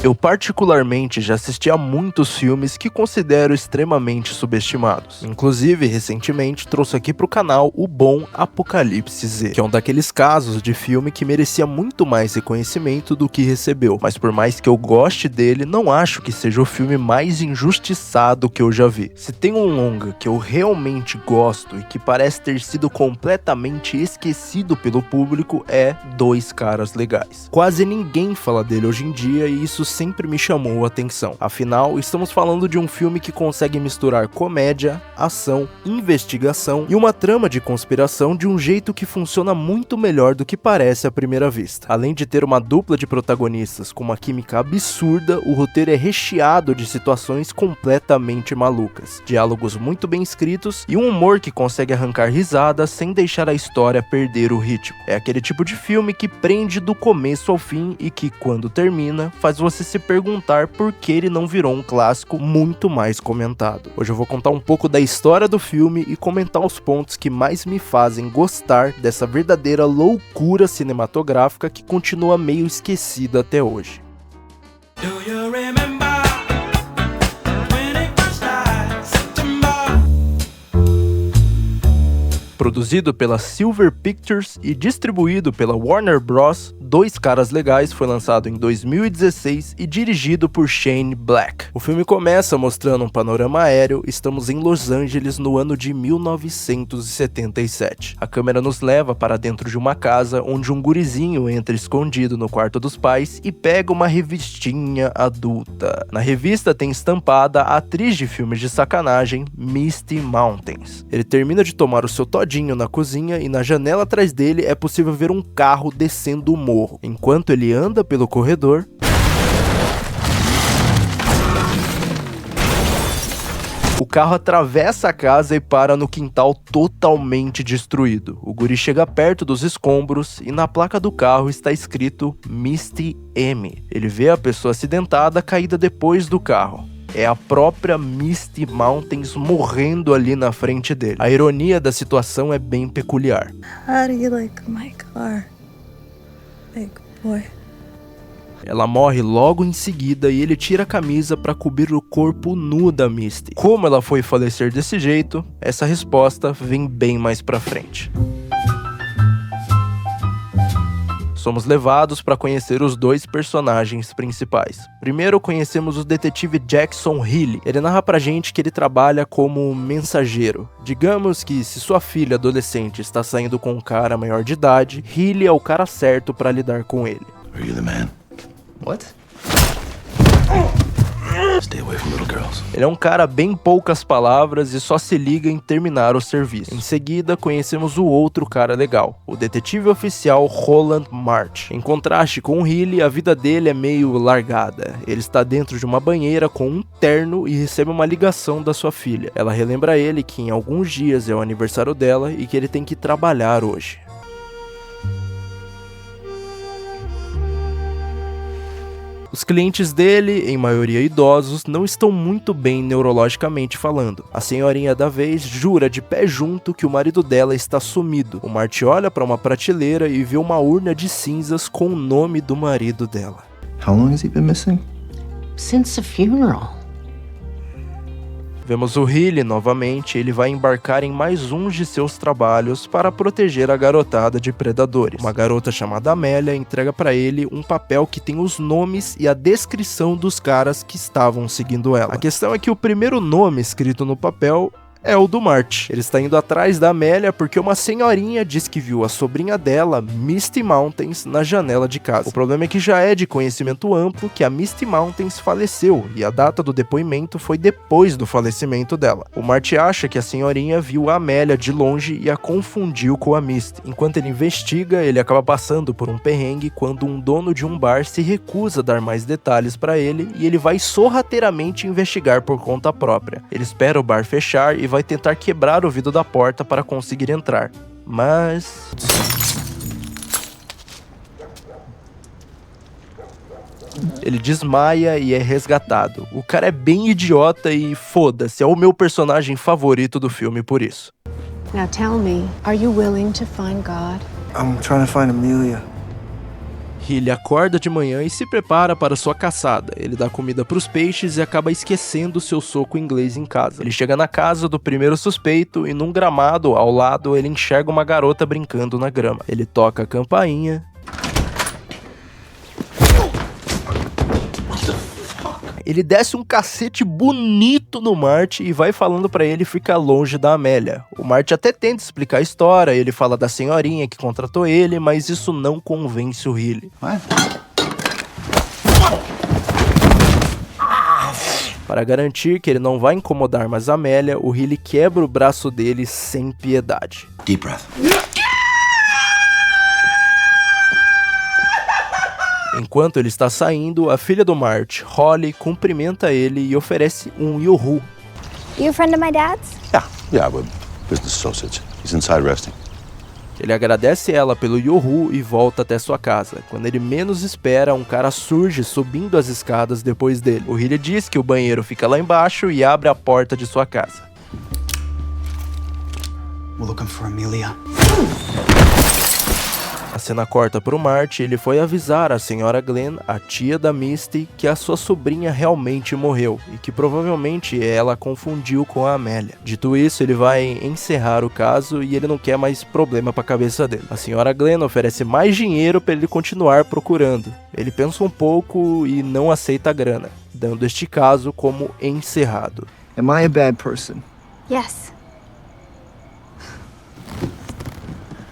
Eu particularmente já assisti a muitos filmes que considero extremamente subestimados. Inclusive, recentemente trouxe aqui pro canal o bom Apocalipse Z, que é um daqueles casos de filme que merecia muito mais reconhecimento do que recebeu, mas por mais que eu goste dele, não acho que seja o filme mais injustiçado que eu já vi. Se tem um longa que eu realmente gosto e que parece ter sido completamente esquecido pelo público, é Dois Caras Legais. Quase ninguém fala dele hoje em dia e isso sempre me chamou a atenção. Afinal, estamos falando de um filme que consegue misturar comédia, ação, investigação e uma trama de conspiração de um jeito que funciona muito melhor do que parece à primeira vista. Além de ter uma dupla de protagonistas com uma química absurda, o roteiro é recheado de situações completamente malucas, diálogos muito bem escritos e um humor que consegue arrancar risadas sem deixar a história perder o ritmo. É aquele tipo de filme que prende do começo ao fim e que, quando termina, faz você se perguntar por que ele não virou um clássico muito mais comentado. Hoje eu vou contar um pouco da história do filme e comentar os pontos que mais me fazem gostar dessa verdadeira loucura cinematográfica que continua meio esquecida até hoje. Produzido pela Silver Pictures e distribuído pela Warner Bros., Dois Caras Legais foi lançado em 2016 e dirigido por Shane Black. O filme começa mostrando um panorama aéreo. Estamos em Los Angeles no ano de 1977. A câmera nos leva para dentro de uma casa onde um gurizinho entra escondido no quarto dos pais e pega uma revistinha adulta. Na revista tem estampada a atriz de filmes de sacanagem Misty Mountains. Ele termina de tomar o seu todinho na cozinha e na janela atrás dele é possível ver um carro descendo o morro. Enquanto ele anda pelo corredor, o carro atravessa a casa e para no quintal totalmente destruído. O guri chega perto dos escombros e na placa do carro está escrito Misty M. Ele vê a pessoa acidentada caída depois do carro. É a própria Misty Mountains morrendo ali na frente dele. A ironia da situação é bem peculiar. How do you like my car, big boy? Ela morre logo em seguida e ele tira a camisa para cobrir o corpo nu da Misty. Como ela foi falecer desse jeito? Essa resposta vem bem mais pra frente. Somos levados para conhecer os dois personagens principais. Primeiro conhecemos o detetive Jackson Healy. Ele narra pra gente que ele trabalha como mensageiro. Digamos que se sua filha adolescente está saindo com um cara maior de idade, Healy é o cara certo para lidar com ele. Are you the man? What? Stay away from little girls. Ele é um cara bem poucas palavras e só se liga em terminar o serviço. Em seguida, conhecemos o outro cara legal, o detetive oficial Roland March. Em contraste com o Healy, a vida dele é meio largada. Ele está dentro de uma banheira com um terno e recebe uma ligação da sua filha. Ela relembra a ele que em alguns dias é o aniversário dela e que ele tem que trabalhar hoje. Os clientes dele, em maioria idosos, não estão muito bem neurologicamente falando. A senhorinha da vez jura de pé junto que o marido dela está sumido. O Marty olha para uma prateleira e vê uma urna de cinzas com o nome do marido dela. How long has he been missing? Since the funeral. Vemos o Healy novamente. Ele vai embarcar em mais um de seus trabalhos para proteger a garotada de predadores. Uma garota chamada Amélia entrega para ele um papel que tem os nomes e a descrição dos caras que estavam seguindo ela. A questão é que o primeiro nome escrito no papel é o do Marty. Ele está indo atrás da Amélia porque uma senhorinha diz que viu a sobrinha dela, Misty Mountains, na janela de casa. O problema é que já é de conhecimento amplo que a Misty Mountains faleceu e a data do depoimento foi depois do falecimento dela. O Marty acha que a senhorinha viu a Amélia de longe e a confundiu com a Misty. Enquanto ele investiga, ele acaba passando por um perrengue quando um dono de um bar se recusa a dar mais detalhes para ele e ele vai sorrateiramente investigar por conta própria. Ele espera o bar fechar e vai tentar quebrar o vidro da porta para conseguir entrar, mas... ele desmaia e é resgatado. O cara é bem idiota e foda-se, é o meu personagem favorito do filme por isso. Now tell me, are you willing to find God? I'm trying to find Amelia. Hilly acorda de manhã e se prepara para sua caçada. Ele dá comida para os peixes e acaba esquecendo seu soco inglês em casa. Ele chega na casa do primeiro suspeito e num gramado ao lado ele enxerga uma garota brincando na grama. Ele toca a campainha. Ele desce um cacete bonito no Marty e vai falando pra ele ficar longe da Amélia. O Marty até tenta explicar a história, ele fala da senhorinha que contratou ele, mas isso não convence o Hilly. Para garantir que ele não vai incomodar mais a Amélia, o Hilly quebra o braço dele sem piedade. Deep breath. Enquanto ele está saindo, a filha do Marty, Holly, cumprimenta ele e oferece um Yoo-hoo. You a friend of my dad's? Yeah, we're business associates. He's inside resting. Ele agradece ela pelo Yoo-hoo e volta até sua casa. Quando ele menos espera, um cara surge subindo as escadas depois dele. O Hilly diz que o banheiro fica lá embaixo e abre a porta de sua casa. We're looking for Amelia. A cena corta para o Marty, ele foi avisar a senhora Glenn, a tia da Misty, que a sua sobrinha realmente morreu e que provavelmente ela confundiu com a Amélia. Dito isso, ele vai encerrar o caso e ele não quer mais problema para a cabeça dele. A senhora Glenn oferece mais dinheiro para ele continuar procurando. Ele pensa um pouco e não aceita a grana, dando este caso como encerrado. Am I a bad person? Yes.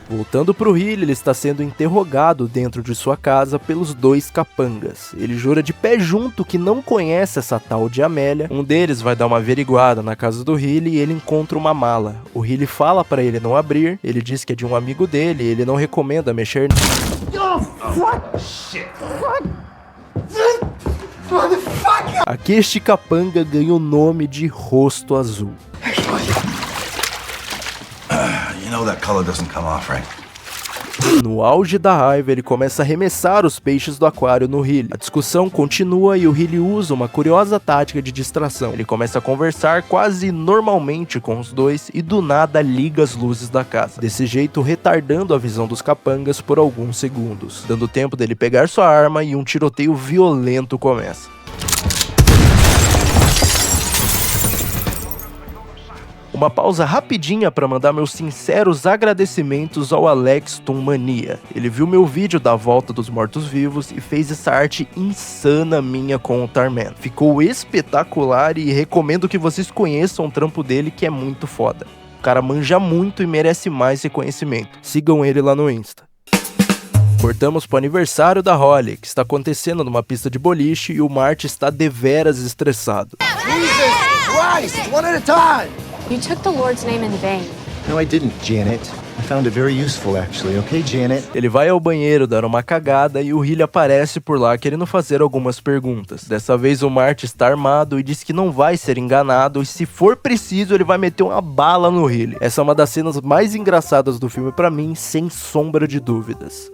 Voltando pro Hilly, ele está sendo interrogado dentro de sua casa pelos dois capangas. Ele jura de pé junto que não conhece essa tal de Amélia. Um deles vai dar uma averiguada na casa do Hilly e ele encontra uma mala. O Hilly fala pra ele não abrir, ele diz que é de um amigo dele e ele não recomenda mexer. Aqui este capanga ganha o nome de Rosto Azul. You know that color doesn't come off, right? No auge da raiva, ele começa a arremessar os peixes do aquário no Hilly. A discussão continua e o Hilly usa uma curiosa tática de distração. Ele começa a conversar quase normalmente com os dois e do nada liga as luzes da casa. Desse jeito, retardando a visão dos capangas por alguns segundos, dando tempo dele pegar sua arma e um tiroteio violento começa. Uma pausa rapidinha para mandar meus sinceros agradecimentos ao Alex Tummania. Ele viu meu vídeo da volta dos mortos-vivos e fez essa arte insana minha com o Tarman. Ficou espetacular e recomendo que vocês conheçam o trampo dele, que é muito foda. O cara manja muito e merece mais reconhecimento. Sigam ele lá no Insta. Cortamos pro aniversário da Holly, que está acontecendo numa pista de boliche e o Marty está deveras estressado. Jesus Christ! One at a time! You took the Lord's name in vain. No, I didn't, Janet. I found it very useful, actually. Okay, Janet? Ele vai ao banheiro dar uma cagada e o Hilly aparece por lá querendo fazer algumas perguntas. Dessa vez o Marty está armado e diz que não vai ser enganado e se for preciso ele vai meter uma bala no Hilly. Essa é uma das cenas mais engraçadas do filme pra mim, sem sombra de dúvidas.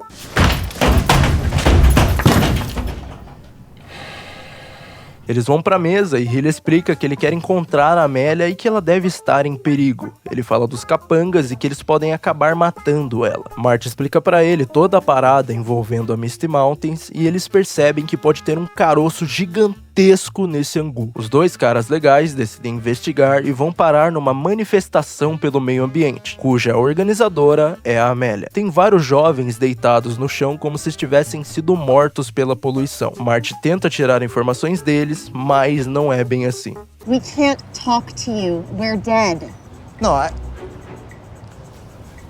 Eles vão pra mesa e Hilly explica que ele quer encontrar a Amélia e que ela deve estar em perigo. Ele fala dos capangas e que eles podem acabar matando ela. Marty explica pra ele toda a parada envolvendo a Misty Mountains e eles percebem que pode ter um caroço gigantesco nesse angu. Os dois caras legais decidem investigar e vão parar numa manifestação pelo meio ambiente, cuja organizadora é a Amélia. Tem vários jovens deitados no chão como se tivessem sido mortos pela poluição. Marty tenta tirar informações deles, mas não é bem assim. We can't talk to you. We're dead. No,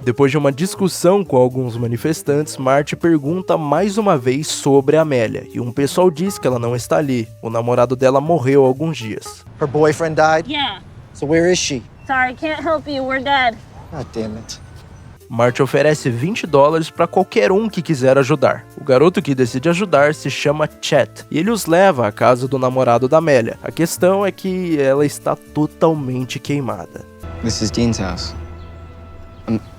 Depois de uma discussão com alguns manifestantes, Marty pergunta mais uma vez sobre a Amélia, e um pessoal diz que ela não está ali. O namorado dela morreu há alguns dias. her boyfriend died? Yeah. So where is she? Sorry, can't help you. We're dead. God damn it. Marty oferece $20 para qualquer um que quiser ajudar. O garoto que decide ajudar se chama Chet, e ele os leva à casa do namorado da Amélia. A questão é que ela está totalmente queimada. This is Dean's house.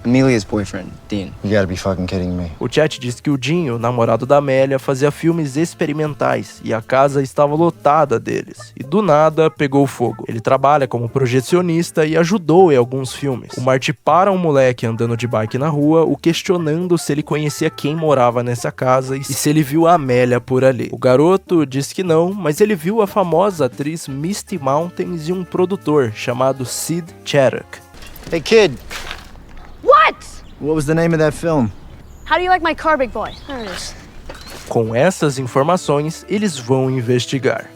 Amelia's boyfriend, Dean. You gotta be fucking kidding me. O chat diz que o Dinho, namorado da Amélia, fazia filmes experimentais e a casa estava lotada deles. E do nada pegou fogo. Ele trabalha como projecionista e ajudou em alguns filmes. O Marty para um moleque andando de bike na rua, o questionando se ele conhecia quem morava nessa casa e se ele viu a Amélia por ali. O garoto diz que não, mas ele viu a famosa atriz Misty Mountains e um produtor chamado Sid Chaddock. Hey, kid. What? What was the name of that film? How do you like my car, big boy? There it is. Com essas informações, eles vão investigar.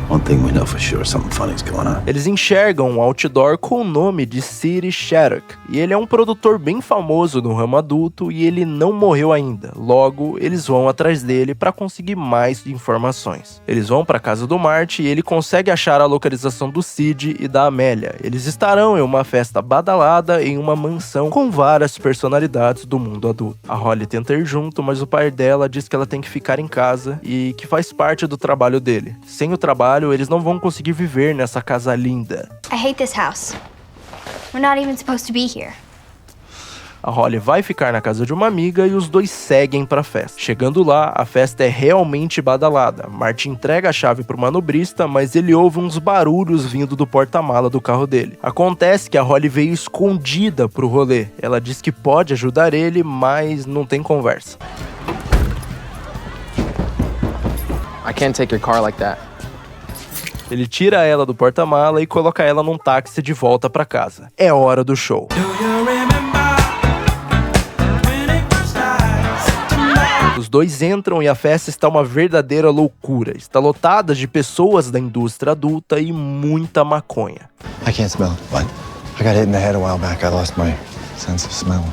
One thing we know for sure, something funny's going on. Eles enxergam um outdoor com o nome de Sid Chaddock, e ele é um produtor bem famoso no ramo adulto e ele não morreu ainda. Logo, eles vão atrás dele para conseguir mais informações. Eles vão para a casa do Marty e ele consegue achar a localização do Sid e da Amélia. Eles estarão em uma festa badalada em uma mansão com várias personalidades do mundo adulto. A Holly tenta ir junto, mas o pai dela diz que ela tem que ficar em casa e que faz parte do trabalho dele. Sem o trabalho, eles não vão conseguir viver nessa casa linda. I hate this house. We're not even supposed to be here. A Holly vai ficar na casa de uma amiga e os dois seguem pra festa. Chegando lá, a festa é realmente badalada. Marty entrega a chave pro manobrista, mas ele ouve uns barulhos vindo do porta-mala do carro dele. Acontece que a Holly veio escondida pro rolê. Ela diz que pode ajudar ele, mas não tem conversa. I can't take your car like that. Ele tira ela do porta-mala e coloca ela num táxi de volta pra casa. É hora do show. Os dois entram e a festa está uma verdadeira loucura. Está lotada de pessoas da indústria adulta e muita maconha. I can't smell. What? I got hit in the head a while back. I lost my sense of smell.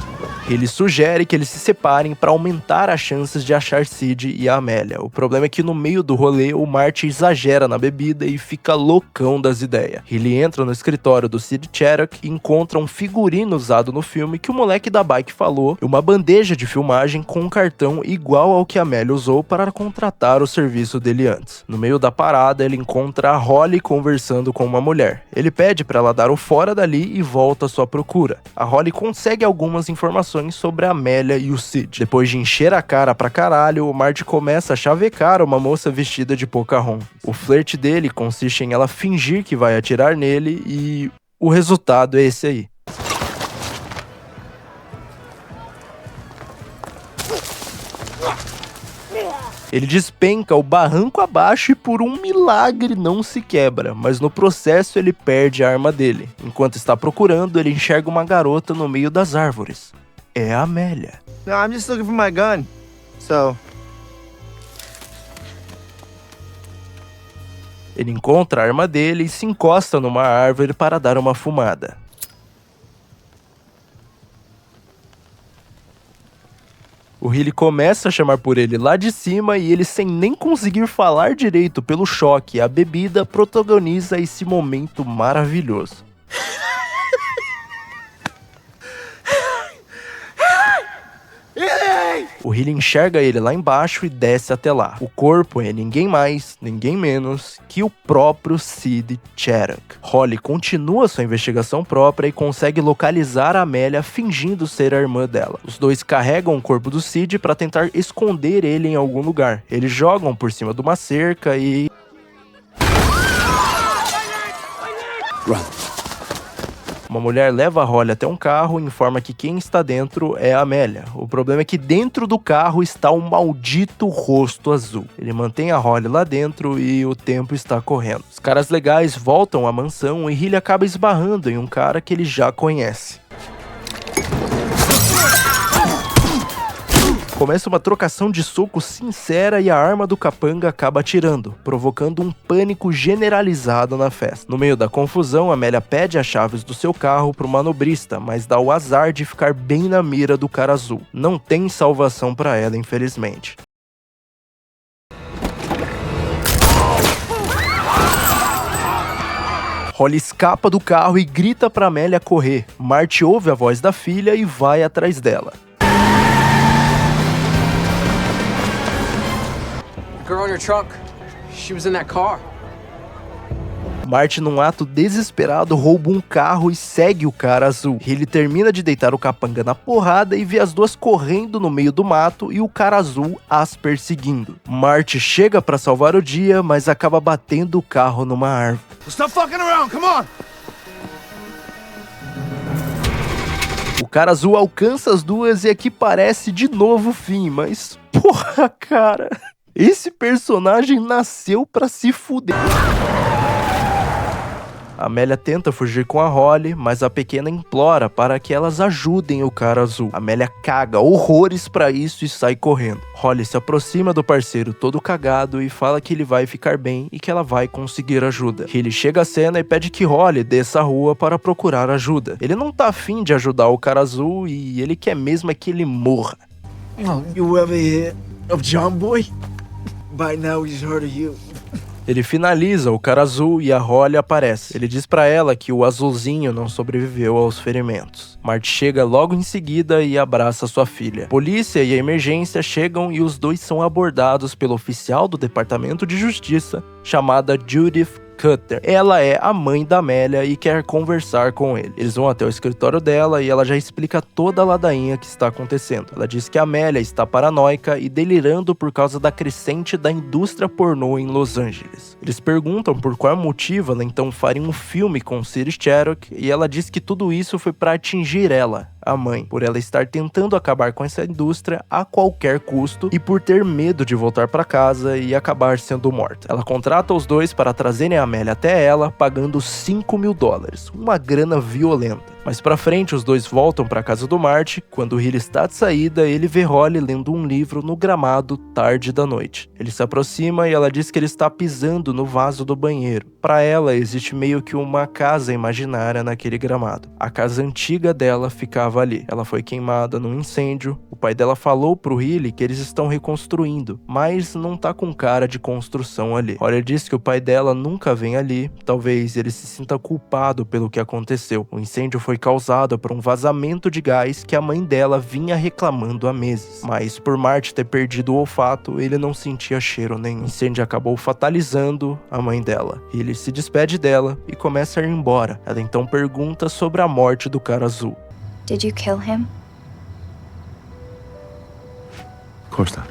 Ele sugere que eles se separem para aumentar as chances de achar Sid e a Amélia. O problema é que no meio do rolê, o Marty exagera na bebida e fica loucão das ideias. Ele entra no escritório do Sid Chaddock e encontra um figurino usado no filme que o moleque da bike falou e uma bandeja de filmagem com um cartão igual ao que a Amélia usou para contratar o serviço dele antes. No meio da parada, ele encontra a Holly conversando com uma mulher. Ele pede para ela dar o fora dali e volta à sua procura. A Holly consegue algumas informações sobre a Amélia e o Sid. Depois de encher a cara pra caralho, o Marty começa a chavecar uma moça vestida de Pocahontas. O flerte dele consiste em ela fingir que vai atirar nele e o resultado é esse aí. Ele despenca o barranco abaixo e por um milagre não se quebra, mas no processo ele perde a arma dele. Enquanto está procurando, ele enxerga uma garota no meio das árvores. É a Amélia. No, I'm just looking for my gun. So... Ele encontra a arma dele e se encosta numa árvore para dar uma fumada. O Hilly começa a chamar por ele lá de cima e ele, sem nem conseguir falar direito pelo choque e a bebida, protagoniza esse momento maravilhoso. O Hilly enxerga ele lá embaixo e desce até lá. O corpo é ninguém mais, ninguém menos que o próprio Sid Chaddock. Holly continua sua investigação própria e consegue localizar a Amélia fingindo ser a irmã dela. Os dois carregam o corpo do Sid para tentar esconder ele em algum lugar. Eles jogam por cima de uma cerca e... Run. Uma mulher leva a Holly até um carro e informa que quem está dentro é a Amélia. O problema é que dentro do carro está um maldito rosto azul. Ele mantém a Holly lá dentro e o tempo está correndo. Os caras legais voltam à mansão e Hilly acaba esbarrando em um cara que ele já conhece. Começa uma trocação de socos sincera e a arma do capanga acaba atirando, provocando um pânico generalizado na festa. No meio da confusão, Amélia pede as chaves do seu carro pro manobrista, mas dá o azar de ficar bem na mira do cara azul. Não tem salvação pra ela, infelizmente. Holly escapa do carro e grita pra Amélia correr. Marty ouve a voz da filha e vai atrás dela. Marty, num ato desesperado, rouba um carro e segue o cara azul. Ele termina de deitar o capanga na porrada e vê as duas correndo no meio do mato e o cara azul as perseguindo. Marty chega pra salvar o dia, mas acaba batendo o carro numa árvore. Stop fucking around, come on! O cara azul alcança as duas e aqui parece de novo o fim, mas porra, cara, esse personagem nasceu pra se fuder. A Amélia tenta fugir com a Holly, mas a pequena implora para que elas ajudem o cara azul. A Amélia caga horrores pra isso e sai correndo. Holly se aproxima do parceiro todo cagado e fala que ele vai ficar bem e que ela vai conseguir ajuda. Ele chega à cena e pede que Holly desça a rua para procurar ajuda. Ele não tá afim de ajudar o cara azul e ele quer mesmo é que ele morra. Oh, you ever hear of John Boy? By now he's heard of you. Ele finaliza o cara azul e a Holly aparece. Ele diz pra ela que o azulzinho não sobreviveu aos ferimentos. Marty chega logo em seguida e abraça sua filha. A polícia e a emergência chegam e os dois são abordados pelo oficial do Departamento de Justiça, chamada Judith Cutter. Ela é a mãe da Amélia e quer conversar com ele. Eles vão até o escritório dela e ela já explica toda a ladainha que está acontecendo. Ela diz que a Amélia está paranoica e delirando por causa da crescente da indústria pornô em Los Angeles. Eles perguntam por qual motivo ela então faria um filme com City Cherokee e ela diz que tudo isso foi para atingir ela, a mãe, por ela estar tentando acabar com essa indústria a qualquer custo e por ter medo de voltar para casa e acabar sendo morta. Ela contrata os dois para trazerem a Amélia até ela, pagando $5 mil, uma grana violenta. Mais pra frente, os dois voltam pra casa do Marty. Quando ele está de saída, ele vê Holly lendo um livro no gramado tarde da noite. Ele se aproxima e ela diz que ele está pisando no vaso do banheiro. Pra ela, existe meio que uma casa imaginária naquele gramado. A casa antiga dela ficava ali. Ela foi queimada num incêndio. O pai dela falou pro Hilly que eles estão reconstruindo, mas não tá com cara de construção ali. Holly diz que o pai dela nunca vem ali. Talvez ele se sinta culpado pelo que aconteceu. O incêndio foi causado por um vazamento de gás que a mãe dela vinha reclamando há meses. Mas por Marty ter perdido o olfato, ele não sentia cheiro nenhum. O incêndio acabou fatalizando a mãe dela. Ele se despede dela e começa a ir embora. Ela então pergunta sobre a morte do cara azul. Did you kill him? Of course not.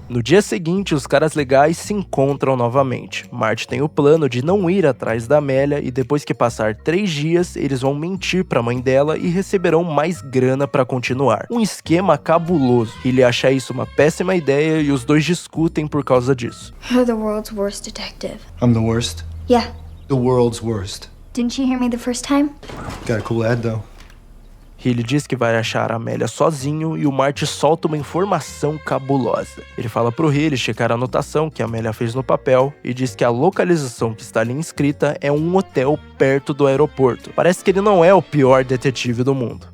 No dia seguinte, os caras legais se encontram novamente. Marty tem o plano de não ir atrás da Amélia e depois que passar 3 dias, eles vão mentir pra mãe dela e receberão mais grana pra continuar. Um esquema cabuloso. Ele acha isso uma péssima ideia e os dois discutem por causa disso. You're the world's worst detective. I'm the worst? Yeah. The world's worst. Didn't you hear me the first time? Got a cool ad, though. Ele diz que vai achar a Amélia sozinho e o Marty solta uma informação cabulosa. Ele fala pro Hilly checar a anotação que a Amélia fez no papel e diz que a localização que está ali inscrita é um hotel perto do aeroporto. Parece que ele não é o pior detetive do mundo.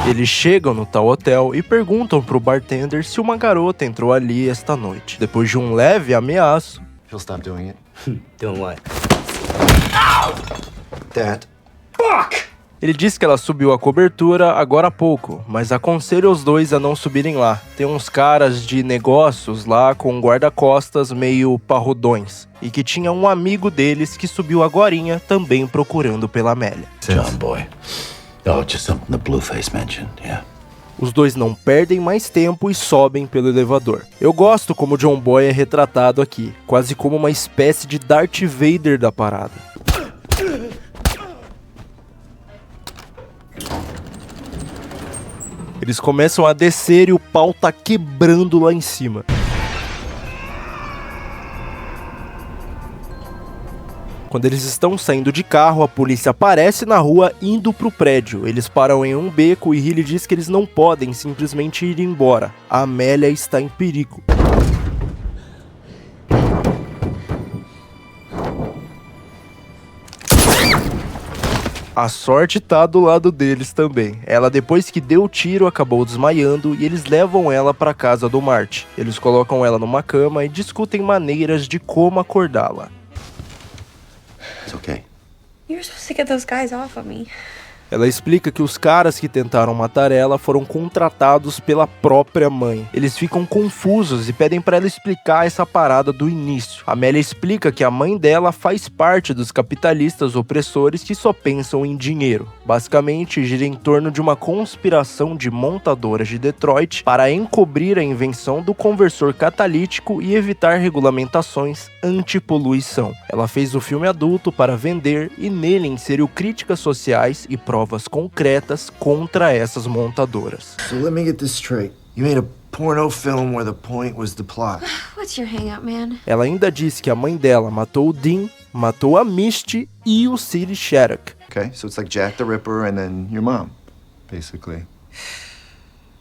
Eles chegam no tal hotel e perguntam pro bartender se uma garota entrou ali esta noite. Depois de um leve ameaço... He'll stop doing it. Doing what? Dad. Ele diz que ela subiu a cobertura agora há pouco, mas aconselha os dois a não subirem lá. Tem uns caras de negócios lá com guarda-costas meio parrudões. E que tinha um amigo deles que subiu agorinha também procurando pela Amélia. John Boy. Oh, just something the Blueface mentioned, yeah. Os dois não perdem mais tempo e sobem pelo elevador. Eu gosto como John Boy é retratado aqui, quase como uma espécie de Darth Vader da parada. Eles começam a descer e o pau tá quebrando lá em cima. Quando eles estão saindo de carro, a polícia aparece na rua indo pro prédio. Eles param em um beco e Hilly diz que eles não podem simplesmente ir embora. A Amélia está em perigo. A sorte tá do lado deles também. Ela, depois que deu o tiro, acabou desmaiando e eles levam ela pra casa do Marty. Eles colocam ela numa cama e discutem maneiras de como acordá-la. It's okay. You were supposed to get those guys off of me. Ela explica que os caras que tentaram matar ela foram contratados pela própria mãe. Eles ficam confusos e pedem pra ela explicar essa parada do início. Amélia explica que a mãe dela faz parte dos capitalistas opressores que só pensam em dinheiro. Basicamente, gira em torno de uma conspiração de montadoras de Detroit para encobrir a invenção do conversor catalítico e evitar regulamentações anti-poluição. Ela fez o filme adulto para vender e nele inseriu críticas sociais e provas concretas contra essas montadoras. So let me get this straight. You made a porno film where the point was the plot. What's your hang-up, man? Ela ainda diz que a mãe dela matou o Dean, matou a Misty e o Sid Shattuck. Okay, so it's like Jack the Ripper and then your mom, basically.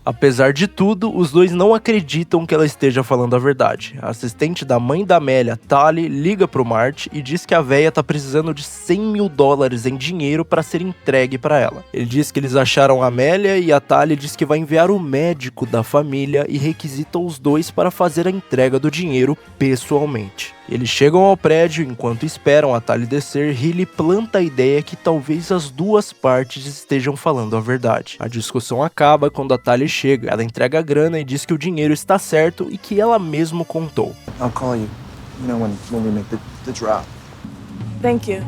Apesar de tudo, os dois não acreditam que ela esteja falando a verdade. A assistente da mãe da Amélia, Tali, liga pro Marty e diz que a véia tá precisando de $100 mil em dinheiro para ser entregue para ela. Ele diz que eles acharam a Amélia e a Tali diz que vai enviar o médico da família e requisita os dois para fazer a entrega do dinheiro pessoalmente. Eles chegam ao prédio, enquanto esperam a Tali descer, Healy planta a ideia que talvez as duas partes estejam falando a verdade. A discussão acaba quando a Tali chega, ela entrega a grana e diz que o dinheiro está certo e que ela mesmo contou. I'll call you, when we make the drop. Thank you.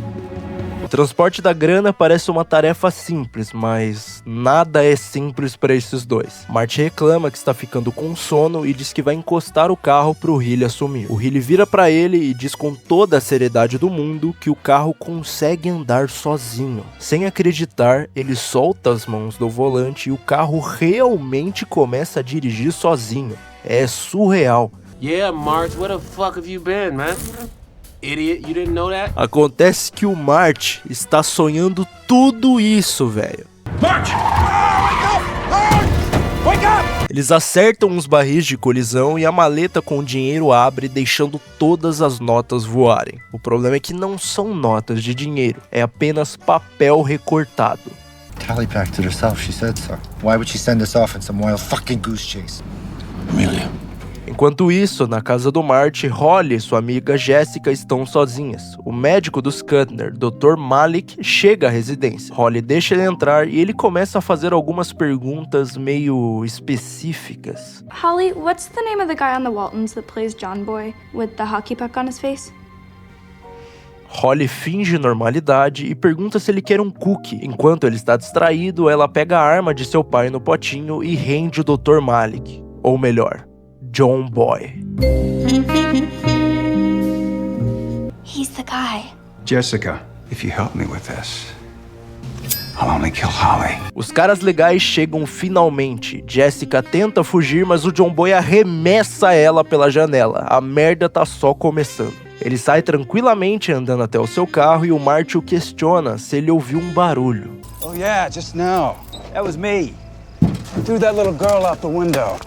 O transporte da grana parece uma tarefa simples, mas nada é simples para esses dois. Marty reclama que está ficando com sono e diz que vai encostar o carro para o Healy assumir. O Healy vira para ele e diz com toda a seriedade do mundo que o carro consegue andar sozinho. Sem acreditar, ele solta as mãos do volante e o carro realmente começa a dirigir sozinho. É surreal. Yeah, Marge, where the fuck have you been, man? Idiot, you didn't know that? Acontece que o Marty está sonhando tudo isso, velho. Marge! Wake up! Eles acertam uns barris de colisão e a maleta com o dinheiro abre, deixando todas as notas voarem. O problema é que não são notas de dinheiro, é apenas papel recortado. Tally packed it herself, she said so. Why would she send us off in some wild fucking goose chase? Amelia. Enquanto isso, na casa do Marty, Holly e sua amiga Jessica estão sozinhas. O médico dos Kuttner, Dr. Malik, chega à residência. Holly deixa ele entrar e ele começa a fazer algumas perguntas meio específicas. Holly, what's the name of the guy on the Waltons that plays John Boy with the hockey puck on his face? Holly finge normalidade e pergunta se ele quer um cookie. Enquanto ele está distraído, ela pega a arma de seu pai no potinho e rende o Dr. Malik. Ou melhor, John Boy. He's the guy. Jessica, if you help me with this, I'll only kill Holly. Os caras legais chegam finalmente. Jessica tenta fugir, mas o John Boy arremessa ela pela janela. A merda tá só começando. Ele sai tranquilamente andando até o seu carro e o Marty o questiona se ele ouviu um barulho. Oh yeah, just now. That was me. I threw that little girl out the window.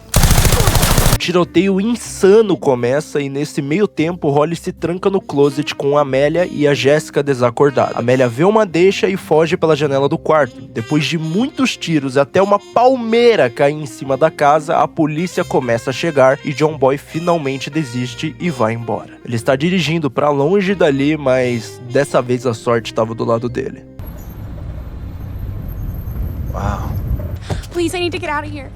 O tiroteio insano começa e nesse meio tempo Holly se tranca no closet com a Amélia e a Jéssica desacordada. A Amélia vê uma deixa e foge pela janela do quarto. Depois de muitos tiros até uma palmeira cair em cima da casa, a polícia começa a chegar e John Boy finalmente desiste e vai embora. Ele está dirigindo para longe dali, mas dessa vez a sorte estava do lado dele. Wow. Please, I need to get out of here.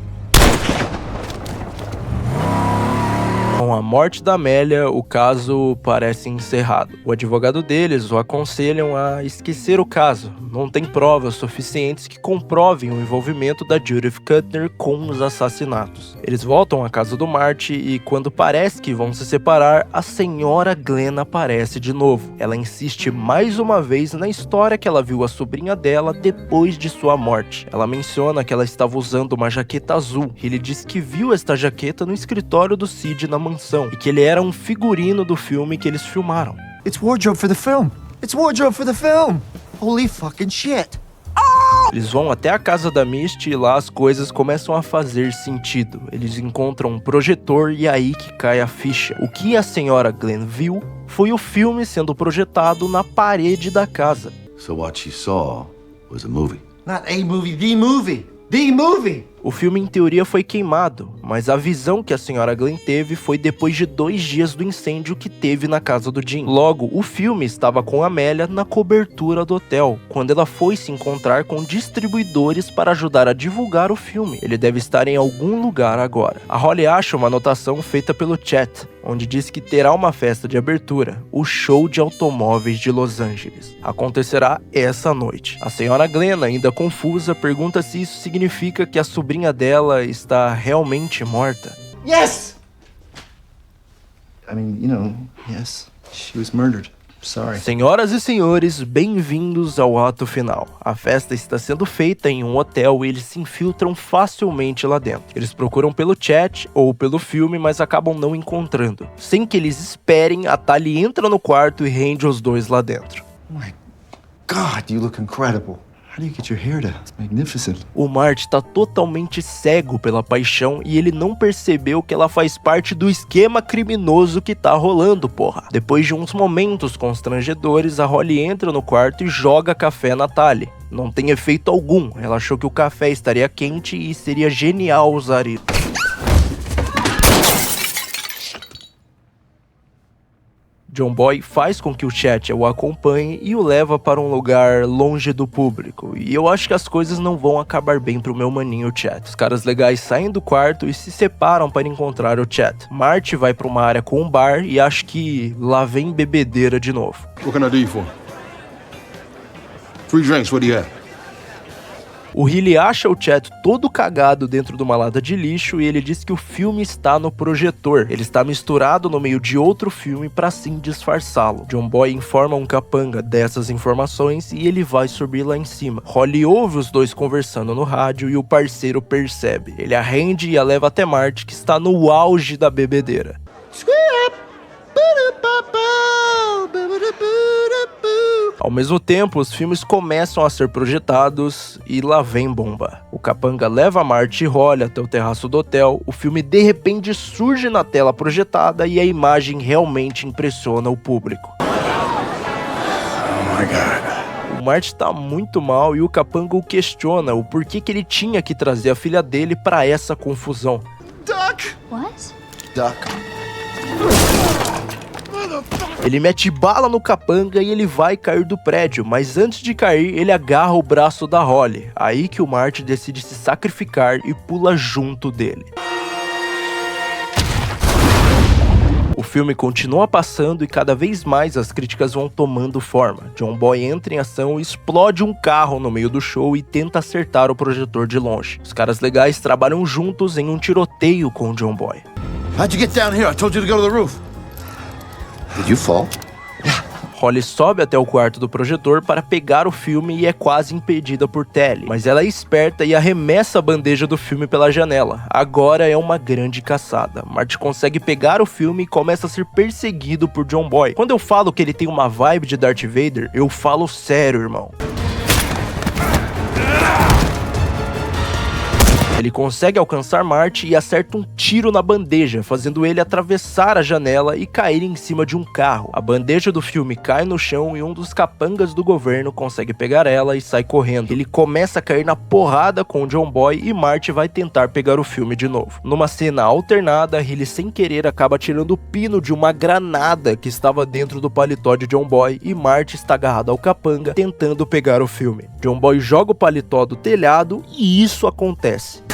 Com a morte da Amélia, o caso parece encerrado. O advogado deles o aconselham a esquecer o caso. Não tem provas suficientes que comprovem o envolvimento da Judith Kuttner com os assassinatos. Eles voltam à casa do Marty e, quando parece que vão se separar, a senhora Glenn aparece de novo. Ela insiste mais uma vez na história que ela viu a sobrinha dela depois de sua morte. Ela menciona que ela estava usando uma jaqueta azul. Ele diz que viu esta jaqueta no escritório do Sid na mansão e que ele era um figurino do filme que eles filmaram. It's wardrobe for the film. It's wardrobe for the film. Holy fucking shit. Eles vão até a casa da Misty e lá as coisas começam a fazer sentido. Eles encontram um projetor e é aí que cai a ficha. O que a senhora Glenn viu foi o filme sendo projetado na parede da casa. So what she saw was a movie. Not a movie, the movie. The movie. O filme em teoria foi queimado, mas a visão que a senhora Glenn teve foi depois de 2 dias do incêndio que teve na casa do Jim. Logo, o filme estava com Amélia na cobertura do hotel, quando ela foi se encontrar com distribuidores para ajudar a divulgar o filme. Ele deve estar em algum lugar agora. A Holly acha uma anotação feita pelo Chet, onde diz que terá uma festa de abertura, o show de automóveis de Los Angeles. Acontecerá essa noite. A senhora Glenn, ainda confusa, pergunta se isso significa que a sobrinha dela está realmente morta. Yes! I mean, yes, she was murdered. Sorry. Senhoras e senhores, bem-vindos ao ato final. A festa está sendo feita em um hotel e eles se infiltram facilmente lá dentro. Eles procuram pelo chat ou pelo filme, mas acabam não encontrando. Sem que eles esperem, a Tali entra no quarto e rende os dois lá dentro. Oh my God, you look incredible. How do you get your hair done? It's magnificent. O Marty tá totalmente cego pela paixão e ele não percebeu que ela faz parte do esquema criminoso que tá rolando, porra. Depois de uns momentos constrangedores, a Holly entra no quarto e joga café na Tali. Não tem efeito algum, ela achou que o café estaria quente e seria genial usar isso. John Boy faz com que o Chet o acompanhe e o leva para um lugar longe do público. E eu acho que as coisas não vão acabar bem pro meu maninho Chet. Os caras legais saem do quarto e se separam para encontrar o Chet. Marty vai para uma área com um bar e acho que lá vem bebedeira de novo. What can I do you for? 3 drinks, what do you have? O Healy acha o Chet todo cagado dentro de uma lata de lixo e ele diz que o filme está no projetor. Ele está misturado no meio de outro filme para assim disfarçá-lo. John Boy informa um capanga dessas informações e ele vai subir lá em cima. Holly ouve os dois conversando no rádio e o parceiro percebe. Ele a rende e a leva até Marty, que está no auge da bebedeira. Ao mesmo tempo, os filmes começam a ser projetados e lá vem bomba. O capanga leva Marty e Holly até o terraço do hotel, o filme de repente surge na tela projetada e a imagem realmente impressiona o público. Oh my God. O Marty tá muito mal e o capanga o questiona o porquê que ele tinha que trazer a filha dele pra essa confusão. Duck! What? Duck. Ele mete bala no capanga e ele vai cair do prédio, mas antes de cair, ele agarra o braço da Holly. Aí que o Marty decide se sacrificar e pula junto dele. O filme continua passando e cada vez mais as críticas vão tomando forma. John Boy entra em ação e explode um carro no meio do show e tenta acertar o projetor de longe. Os caras legais trabalham juntos em um tiroteio com o John Boy. How'd you get down here? I told you to go to the roof. Did you fall? Holly sobe até o quarto do projetor para pegar o filme e é quase impedida por Tali, mas ela é esperta e arremessa a bandeja do filme pela janela. Agora é uma grande caçada. Marty consegue pegar o filme e começa a ser perseguido por John Boy. Quando eu falo que ele tem uma vibe de Darth Vader, eu falo sério, irmão. Ele consegue alcançar Marty e acerta um tiro na bandeja, fazendo ele atravessar a janela e cair em cima de um carro. A bandeja do filme cai no chão e um dos capangas do governo consegue pegar ela e sai correndo. Ele começa a cair na porrada com o John Boy e Marty vai tentar pegar o filme de novo. Numa cena alternada, ele sem querer acaba tirando o pino de uma granada que estava dentro do paletó de John Boy e Marty está agarrado ao capanga tentando pegar o filme. John Boy joga o paletó do telhado e isso acontece.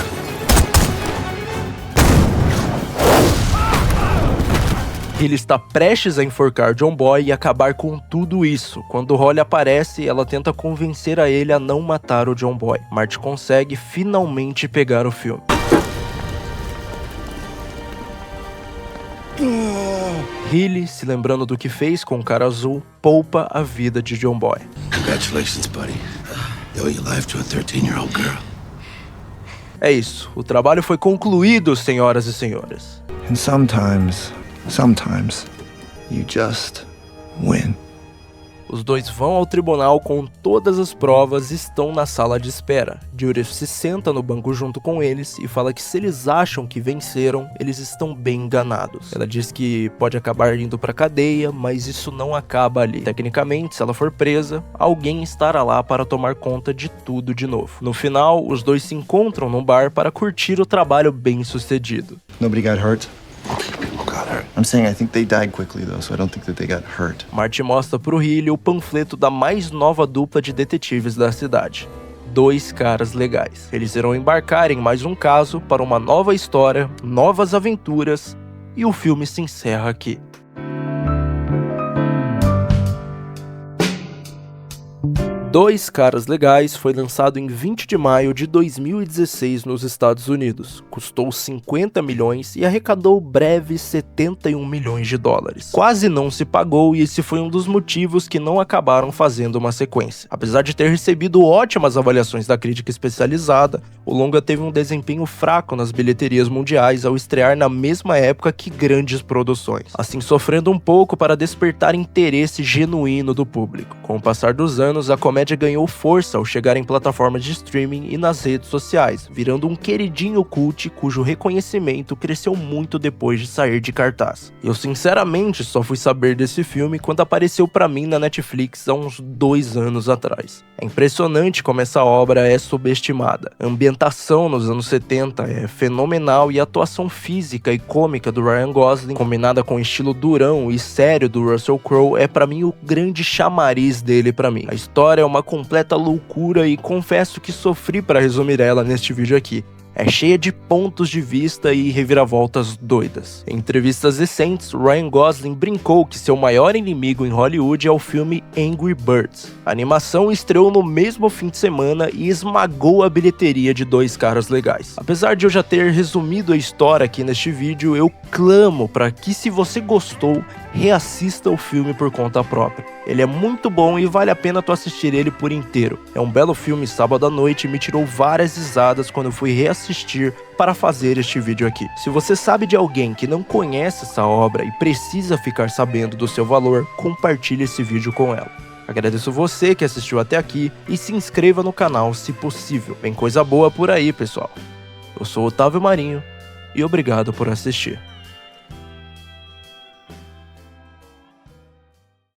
Ele está prestes a enforcar John Boy e acabar com tudo isso. Quando Holly aparece, ela tenta convencer a ele a não matar o John Boy. Marty consegue finalmente pegar o filme. Healy, se lembrando do que fez com o cara azul, poupa a vida de John Boy. Congratulations, buddy. You owe your life to a 13-year-old girl. É isso. O trabalho foi concluído, senhoras e senhores. And sometimes, you just win. Os dois vão ao tribunal com todas as provas e estão na sala de espera. Judith se senta no banco junto com eles e fala que se eles acham que venceram, eles estão bem enganados. Ela diz que pode acabar indo pra cadeia, mas isso não acaba ali. Tecnicamente, se ela for presa, alguém estará lá para tomar conta de tudo de novo. No final, os dois se encontram num bar para curtir o trabalho bem sucedido. Nobody got hurt? I'm saying I think they died quickly though, so I don't think that they got hurt. Marty mostra pro Healy o panfleto da mais nova dupla de detetives da cidade. 2 caras legais. Eles irão embarcar em mais um caso para uma nova história, novas aventuras, e o filme se encerra aqui. Dois Caras Legais foi lançado em 20 de maio de 2016 nos Estados Unidos. Custou 50 milhões e arrecadou breves 71 milhões de dólares. Quase não se pagou e esse foi um dos motivos que não acabaram fazendo uma sequência. Apesar de ter recebido ótimas avaliações da crítica especializada, o longa teve um desempenho fraco nas bilheterias mundiais ao estrear na mesma época que grandes produções, assim sofrendo um pouco para despertar interesse genuíno do público. Com o passar dos anos, a comédia ganhou força ao chegar em plataformas de streaming e nas redes sociais, virando um queridinho cult cujo reconhecimento cresceu muito depois de sair de cartaz. Eu sinceramente só fui saber desse filme quando apareceu pra mim na Netflix há uns 2 anos atrás. É impressionante como essa obra é subestimada. A ambientação nos anos 70 é fenomenal e a atuação física e cômica do Ryan Gosling, combinada com o estilo durão e sério do Russell Crowe, é pra mim o grande chamariz dele pra mim. A história é uma completa loucura e confesso que sofri para resumir ela neste vídeo aqui. É cheia de pontos de vista e reviravoltas doidas. Em entrevistas recentes, Ryan Gosling brincou que seu maior inimigo em Hollywood é o filme Angry Birds. A animação estreou no mesmo fim de semana e esmagou a bilheteria de Dois Caras Legais. Apesar de eu já ter resumido a história aqui neste vídeo, eu clamo para que, se você gostou, reassista o filme por conta própria. Ele é muito bom e vale a pena tu assistir ele por inteiro. É um belo filme, sábado à noite, e me tirou várias risadas quando eu fui reassistir para fazer este vídeo aqui. Se você sabe de alguém que não conhece essa obra e precisa ficar sabendo do seu valor, compartilhe esse vídeo com ela. Agradeço você que assistiu até aqui e se inscreva no canal se possível. Vem coisa boa por aí, pessoal. Eu sou Otávio Marinho e obrigado por assistir.